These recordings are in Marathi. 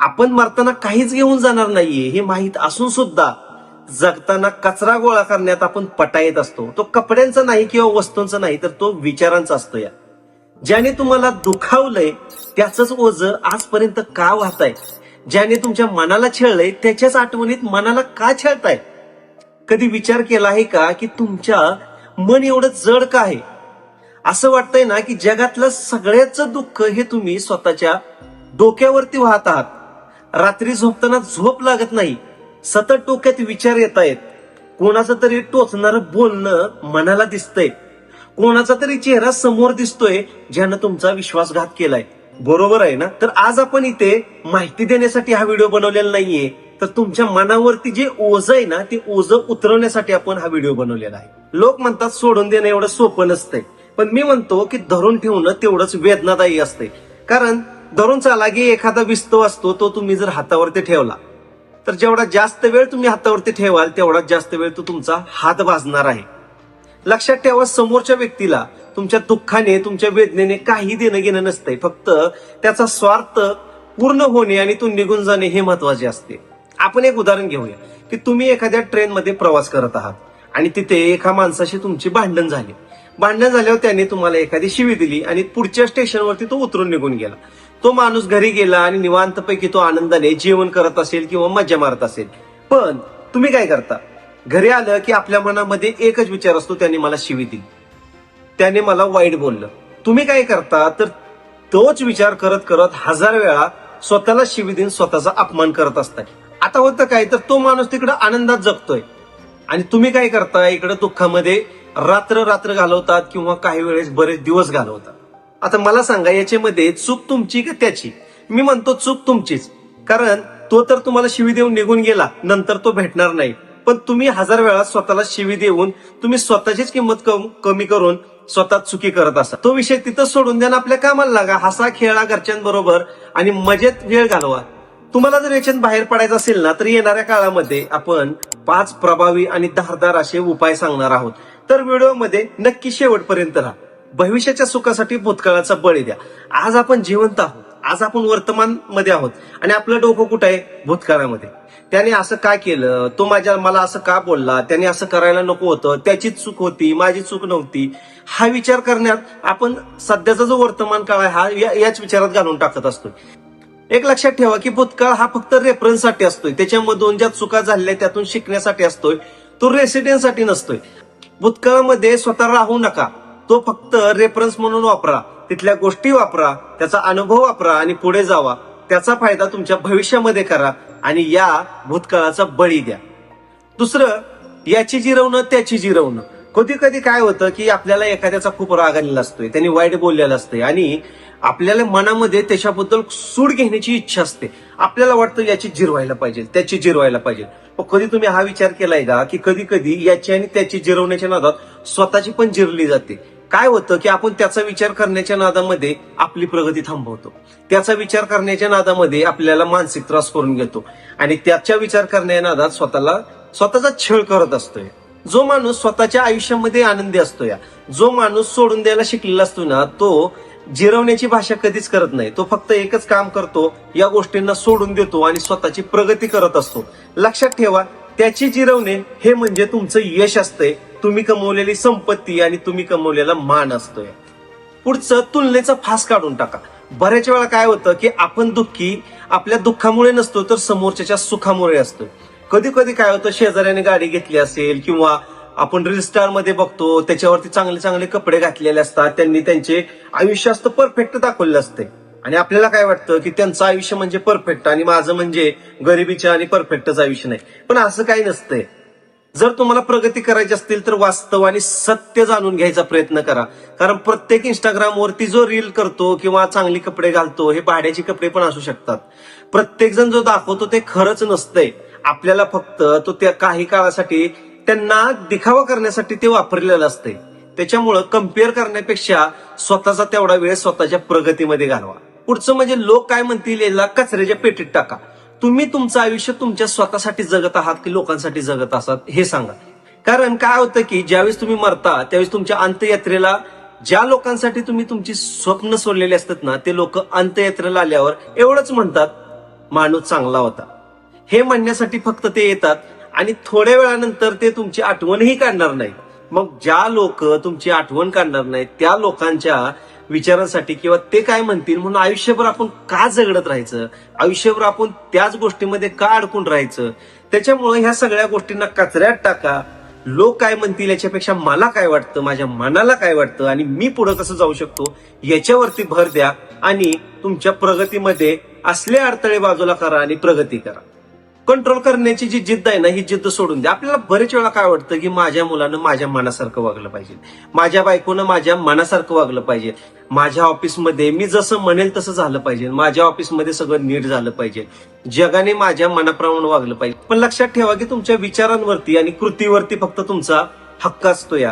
आपण मरताना काहीच घेऊन जाणार नाहीये हे माहीत असून सुद्धा जगताना कचरा गोळा करण्यात आपण पटायत असतो. तो कपड्यांचा नाही किंवा वस्तूंचा नाही, तर तो विचारांचा असतो. या ज्याने तुम्हाला दुखावलंय त्याचंच ओझं आजपर्यंत का वाहताय? ज्याने तुमच्या मनाला छळलंय त्याच्याच आठवणीत मनाला का छळताय? कधी विचार केला आहे का की तुमच्या मन एवढं जड का आहे? असं वाटतंय ना की जगातलं सगळ्याच दुःख हे तुम्ही स्वतःच्या डोक्यावरती वाहत आहात. रात्री झोपताना झोप लागत नाही, सतत डोक्यात विचार येत आहेत. कोणाचं तरी टोचणारं बोलणं मनाला दिसतंय, कोणाचा तरी चेहरा समोर दिसतोय ज्यानं तुमचा विश्वासघात केलाय. बरोबर आहे ना? तर आज आपण इथे माहिती देण्यासाठी हा व्हिडिओ बनवलेला नाहीये, तर तुमच्या मनावरती जे ओझं आहे ना ते ओझं उतरवण्यासाठी आपण हा व्हिडिओ बनवलेला आहे. लोक म्हणतात सोडून देणं एवढं सोपं नसतंय, पण मी म्हणतो की धरून ठेवणं तेवढंच वेदनादायी असते. कारण धरून चाला की एखादा विस्तव असतो, तो तुम्ही जर हातावरती ठेवला तर जेवढा जास्त वेळ तुम्ही हातावरती ठेवाल तेवढा जास्त वेळ तो तुमचा हात भाजणार आहे. लक्षात ठेवा, समोरच्या व्यक्तीला तुमच्या दुःखाने तुमच्या वेदनेने काही देणं घेणं नसतंय. फक्त त्याचा स्वार्थ पूर्ण होणे आणि तो निघून जाणे हे महत्वाचे असते. आपण एक उदाहरण घेऊया की तुम्ही एखाद्या ट्रेनमध्ये प्रवास करत आहात आणि तिथे एका माणसाशी तुमची भांडण झाली. भांडण झाल्यावर त्याने तुम्हाला एखादी शिवी दिली आणि पुढच्या स्टेशनवरती तो उतरून निघून गेला. तो माणूस घरी गेला आणि निवांतपैकी तो आनंदाने जेवण करत असेल किंवा मज्जा मारत असेल. पण तुम्ही काय करता? घरी आलं की आपल्या मनामध्ये एकच विचार असतो, त्याने मला शिवी दिली, त्याने मला वाईट बोललं. तुम्ही काय करता? तर तोच विचार करत करत 1000 वेळा स्वतःला शिवी देऊन स्वतःचा अपमान करत असताय. आता होतं काय, तर तो माणूस तिकडे आनंदात जगतोय आणि तुम्ही काय करता? इकडे दुःखामध्ये रात्र रात्र घालवतात किंवा काही वेळेस बरेच दिवस घालवतात. आता मला सांगा, याच्यामध्ये चूक तुमची का त्याची? मी म्हणतो चूक तुमचीच. कारण तो तर तुम्हाला शिवी देऊन निघून गेला, नंतर तो भेटणार नाही. पण तुम्ही 1000 वेळा स्वतःला शिवी देऊन तुम्ही स्वतःचीच किंमत कमी करून स्वतः चुकी करत असा. तो विषय तिथं सोडून द्या, आपल्या कामाला लागा, हसा खेळा घरच्यांबरोबर आणि मजेत वेळ घालवा. तुम्हाला जर याच्यात बाहेर पडायचं असेल ना, तर येणाऱ्या काळामध्ये आपण 5 प्रभावी आणि धारदार असे उपाय सांगणार आहोत. तर व्हिडिओमध्ये नक्की शेवटपर्यंत राहा. भविष्याच्या सुखासाठी भूतकाळाचा बळी द्या. आज आपण जिवंत आहोत, आज आपण वर्तमान मध्ये आहोत आणि आपलं डोकं कुठं आहे? भूतकाळामध्ये. त्याने असं का केलं, तो मला असं का बोलला, त्याने असं करायला नको होतं, त्याचीच चूक होती, माझी चूक नव्हती, हा विचार करण्यात आपण सध्याचा जो वर्तमान काळ आहे हा याच विचारात घालून टाकत असतोय. एक लक्षात ठेवा की भूतकाळ हा फक्त रेफरन्ससाठी असतोय, त्याच्यामधून ज्या चुका झाल्या त्यातून शिकण्यासाठी असतोय, तो रेसिडेन्ससाठी नसतोय. भूतकाळामध्ये स्वतः राहू नका, तो फक्त रेफरन्स म्हणून वापरा. तिथल्या गोष्टी वापरा, त्याचा अनुभव वापरा आणि पुढे जावा. त्याचा फायदा तुमच्या भविष्यामध्ये करा आणि या भूतकाळाचा बळी द्या. दुसरं, याची जिरवणं त्याची जिरवणं. कधी कधी काय होतं की आपल्याला एखाद्याचा खूप राग आलेला असतोय, त्यांनी वाईट बोललेला असतंय आणि आपल्याला मनामध्ये त्याच्याबद्दल सूड घेण्याची इच्छा असते. आपल्याला वाटतं याची जिरवायला पाहिजे, त्याची जिरवायला पाहिजे. पण कधी तुम्ही हा विचार केलाय का की कधी कधी याची आणि त्याची जिरवण्याच्या नादात स्वतःची पण जिरली जाते? काय होतं की आपण त्याचा विचार करण्याच्या नादामध्ये आपली प्रगती थांबवतो, त्याचा विचार करण्याच्या नादामध्ये आपल्याला मानसिक त्रास करून घेतो आणि त्याच्या विचार करण्याच्या नादात स्वतःचा छळ करत असतोय. जो माणूस स्वतःच्या आयुष्यामध्ये आनंदी असतो, जो माणूस सोडून द्यायला शिकलेला असतो ना, तो जिरवण्याची भाषा कधीच करत नाही. तो फक्त एकच काम करतो, या गोष्टींना सोडून देतो आणि स्वतःची प्रगती करत असतो. लक्षात ठेवा, त्याची जिरवणे हे म्हणजे तुमचं यश असतंय, तुम्ही कमवलेली संपत्ती आणि तुम्ही कमवलेला मान असतोय. पुढचं, तुलनेचा फास काढून टाका. बऱ्याच वेळा काय होतं की आपण दुःखी आपल्या दुःखामुळे नसतो, तर समोरच्या सुखामुळे असतो. कधी कधी काय होतं, शेजाऱ्याने गाडी घेतली असेल किंवा आपण रील स्टार मध्ये बघतो, त्याच्यावरती चांगले चांगले कपडे घातलेले असतात, त्यांनी त्यांचे आयुष्य असतं परफेक्ट दाखवलेलं असते आणि आपल्याला काय वाटतं की त्यांचं आयुष्य म्हणजे परफेक्ट आणि माझं म्हणजे गरिबीचं आणि परफेक्टच आयुष्य नाही. पण असं काही नसतंय. जर तुम्हाला प्रगती करायची असतील तर वास्तव आणि सत्य जाणून घ्यायचा प्रयत्न करा. कारण प्रत्येक इंस्टाग्रामवरती जो रील करतो किंवा चांगले कपडे घालतो, हे भाड्याचे कपडे पण असू शकतात. प्रत्येक जण जो दाखवतो ते खरंच नसतंय. आपल्याला फक्त तो त्या काही काळासाठी त्यांना दिखावा करण्यासाठी ते वापरलेलं असतंय. त्याच्यामुळं कम्पेअर करण्यापेक्षा स्वतःचा तेवढा वेळ स्वतःच्या प्रगतीमध्ये घालवा. पुढचं म्हणजे लोक काय म्हणतील याला कचऱ्याच्या पेटीत टाका. तुम्ही तुमचं आयुष्य तुमच्या स्वतःसाठी जगत आहात की लोकांसाठी जगत आहात हे सांगा. कारण काय होतं की ज्यावेळेस तुम्ही मरता त्यावेळेस तुमच्या अंत्ययात्रेला ज्या लोकांसाठी तुम्ही तुमची स्वप्न सोडलेली असतात ना, ते लोक अंत्ययात्रेला आल्यावर एवढंच म्हणतात, माणूस चांगला होता हे म्हणण्यासाठी फक्त ते येतात आणि थोड्या वेळानंतर ते तुमची आठवणही काढणार नाहीत. मग ज्या लोक तुमची आठवण काढणार नाहीत त्या लोकांच्या विचारांसाठी किंवा ते काय म्हणतील म्हणून आयुष्यभर आपण का झगडत राहायचं, आयुष्यभर आपण त्याच गोष्टीमध्ये का अडकून राहायचं. त्याच्यामुळे ह्या सगळ्या गोष्टींना कचऱ्यात टाका. लोक काय म्हणतील याच्यापेक्षा मला काय वाटतं, माझ्या मनाला काय वाटतं आणि मी पुढे कसं जाऊ शकतो याच्यावरती भर द्या आणि तुमच्या प्रगतीमध्ये असले अडथळे बाजूला करा आणि प्रगती करा. कंट्रोल करण्याची जी जिद्द आहे ना ही जिद्द सोडून द्या. आपल्याला बरेच वेळा काय वाटतं की माझ्या मुलानं माझ्या मनासारखं वागलं पाहिजे, माझ्या बायकोनं माझ्या मनासारखं वागलं पाहिजे, माझ्या ऑफिसमध्ये मी जसं म्हणेल तसं झालं पाहिजे, माझ्या ऑफिसमध्ये सगळं नीट झालं पाहिजे, जगाने माझ्या मनाप्रमाणे वागलं पाहिजे. पण लक्षात ठेवा की तुमच्या विचारांवरती आणि कृतीवरती फक्त तुमचा हक्क असतोय,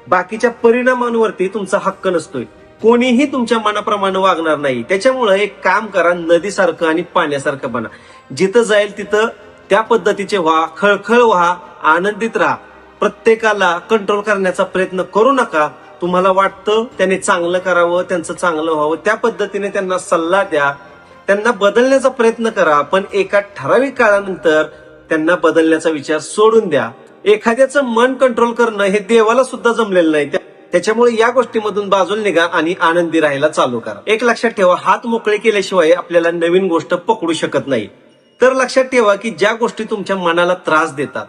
बाकीच्या परिणामांवरती तुमचा हक्क नसतोय. कोणीही तुमच्या मनाप्रमाणे वागणार नाही. त्याच्यामुळे एक काम करा, नदीसारखं आणि पाण्यासारखं बना. जिथं जाईल तिथं त्या पद्धतीचे व्हा, खळखळ व्हा, आनंदित राहा. प्रत्येकाला कंट्रोल करण्याचा प्रयत्न करू नका. तुम्हाला वाटतं त्याने चांगलं करावं, त्यांचं चांगलं व्हावं, त्या पद्धतीने त्यांना सल्ला द्या, त्यांना बदलण्याचा प्रयत्न करा. पण एका ठराविक काळानंतर त्यांना बदलण्याचा विचार सोडून द्या. एखाद्याचं मन कंट्रोल करणं हे देवाला सुद्धा जमलेलं नाही. त्याच्यामुळे या गोष्टीमधून बाजूला निघा आणि आनंदी राहायला चालू करा. एक लक्षात ठेवा, हात मोकळे केल्याशिवाय आपल्याला नवीन गोष्ट पकडू शकत नाही. तर लक्षात ठेवा की ज्या गोष्टी तुमच्या मनाला त्रास देतात,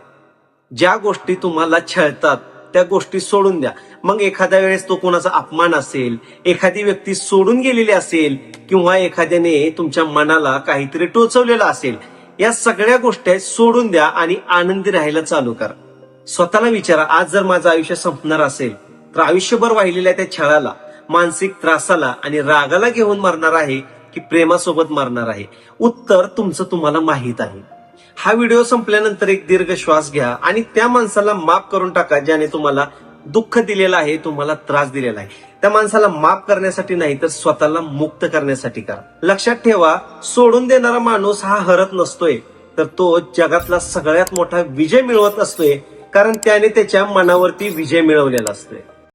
ज्या गोष्टी तुम्हाला छळतात त्या गोष्टी सोडून द्या. मग एखाद्या वेळेस तो कोणाचा अपमान असेल, एखादी व्यक्ती सोडून गेलेली असेल किंवा एखाद्याने तुमच्या मनाला काहीतरी टोचवलेलं असेल, या सगळ्या गोष्टी सोडून द्या आणि आनंदी राहायला चालू करा. स्वतःला विचारा, आज जर माझं आयुष्य संपणार असेल तर आयुष्यभर वाहिलेल्या त्या छळाला, मानसिक त्रासाला आणि रागाला घेऊन मरणार आहे की प्रेमासोबत मरणार आहे? उत्तर तुमचं तुम्हाला माहित आहे. हा व्हिडिओ संपल्यानंतर एक दीर्घ श्वास घ्या आणि त्या माणसाला माफ करून टाका ज्याने तुम्हाला दुःख दिलेलं आहे, तुम्हाला त्रास दिलेला आहे. त्या माणसाला माफ करण्यासाठी नाही तर स्वतःला मुक्त करण्यासाठी करा. लक्षात ठेवा, सोडून देणारा माणूस हा हरत नसतोय, तर तो जगातला सगळ्यात मोठा विजय मिळवत असतोय, कारण त्याने त्याच्या मनावरती विजय मिळवलेला असतोय.